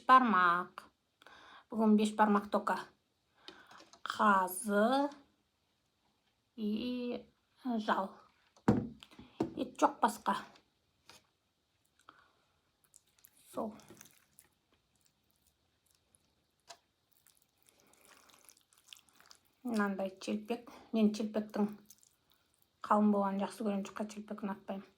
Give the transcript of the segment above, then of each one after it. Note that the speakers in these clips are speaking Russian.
бешбармақ. Бүгін бешбармақ только қазы и жал. Ет жоқ басқа. Сол. Мынандай челпек. Мен челпектің қалың болғанын жақсы көремін, жұқа челпек ұнатпаймын.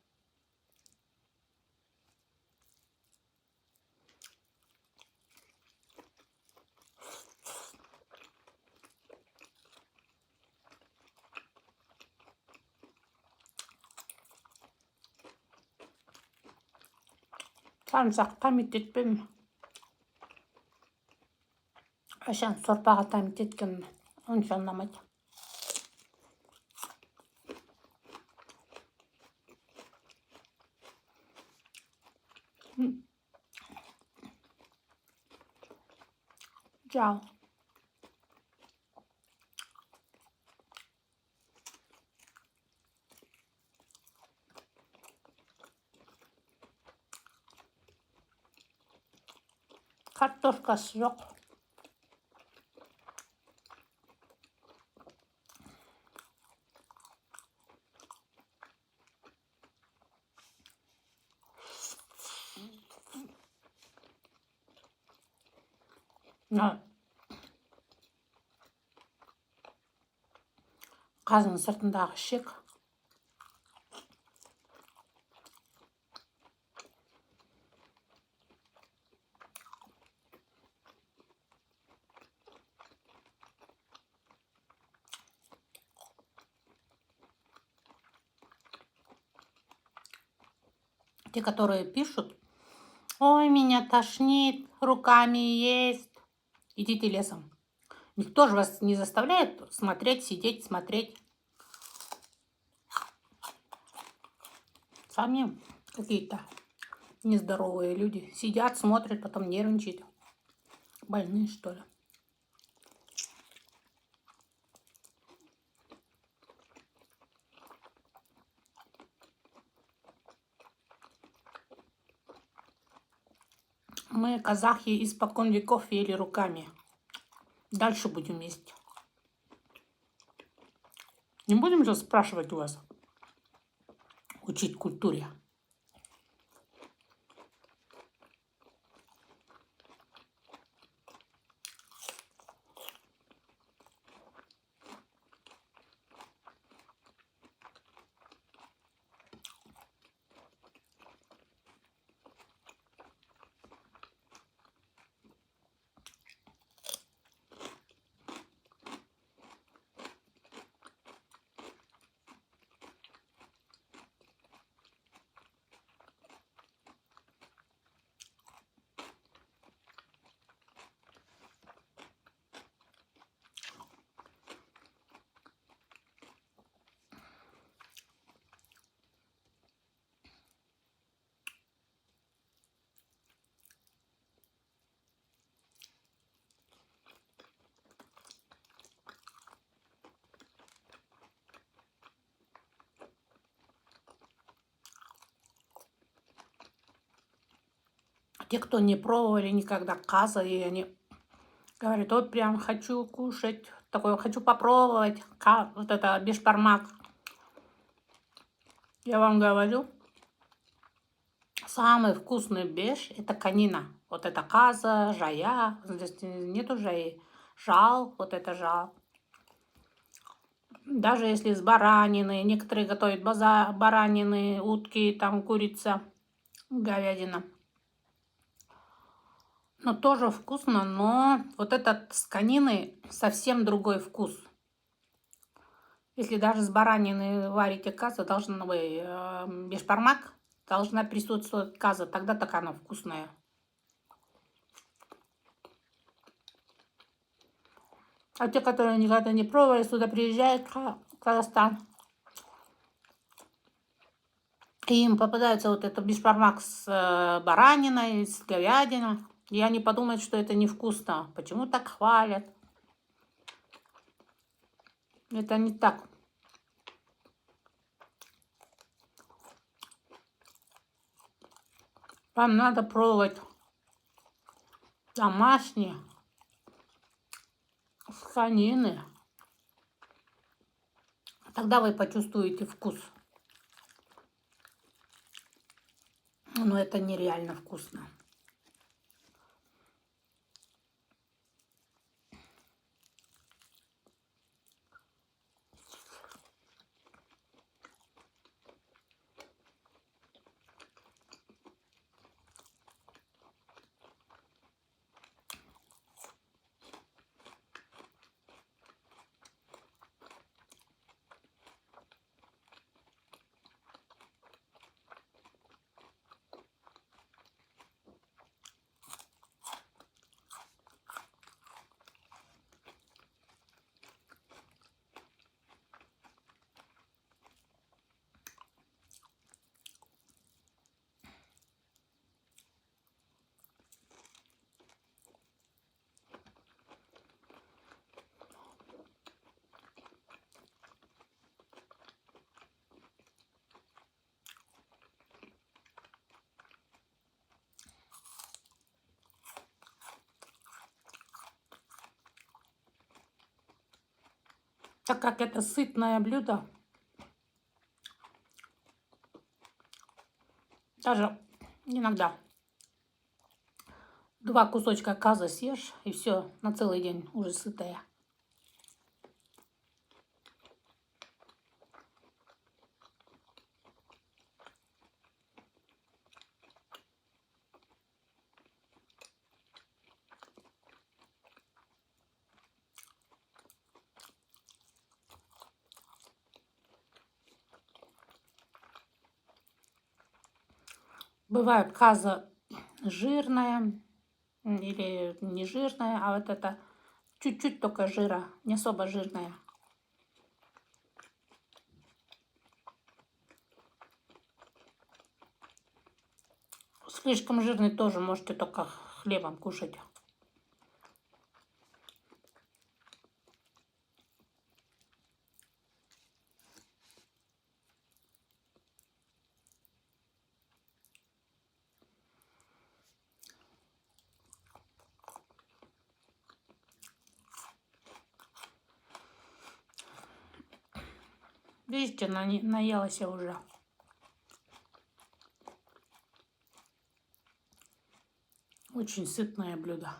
Sarımsak tamit etпеймін. Қашан сорпаға тамит еткенім онша ұнамайды. Жал. Картошкасы жоқ. Қазының сыртындағы шек. Те, которые пишут: ой, меня тошнит, руками есть. Идите лесом. Никто же вас не заставляет смотреть, сидеть, смотреть. Сами какие-то нездоровые люди сидят, смотрят, потом нервничают. Больные, что ли? Мы, казахи, испокон веков ели руками. Дальше будем есть. Не будем же спрашивать у вас, учить культуре. Те, кто не пробовали никогда каза, и они говорят: вот прям хочу кушать, такое хочу попробовать, вот это бешбармак. Я вам говорю, самый вкусный беш — это конина. Вот это каза, жая, здесь нету жаи, жал, вот это жал. Даже если с баранины, некоторые готовят баранины, утки, там курица, говядина. Но тоже вкусно, но вот этот с конины совсем другой вкус. Если даже с баранины варите каза, должна быть бешбармак, должна присутствовать каза, тогда так она вкусная. А те, которые никогда не пробовали, сюда приезжают в Казахстан, и им попадается вот это бешбармак с бараниной, с говядиной, и они подумают, что это невкусно. Почему так хвалят? Это не так. Вам надо пробовать домашние, с конины. Тогда вы почувствуете вкус. Но это нереально вкусно. Так как это сытное блюдо, даже иногда 2 кусочка каза съешь, и все, на целый день уже сытая. Бывает каза жирная или не жирная, а вот это чуть-чуть только жира, не особо жирная. Слишком жирный тоже можете только хлебом кушать. Видите, наелась я уже. Очень сытное блюдо.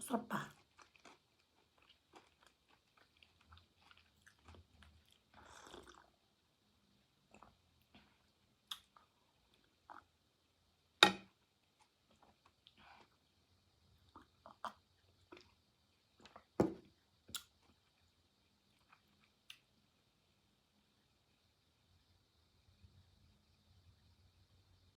Срапа.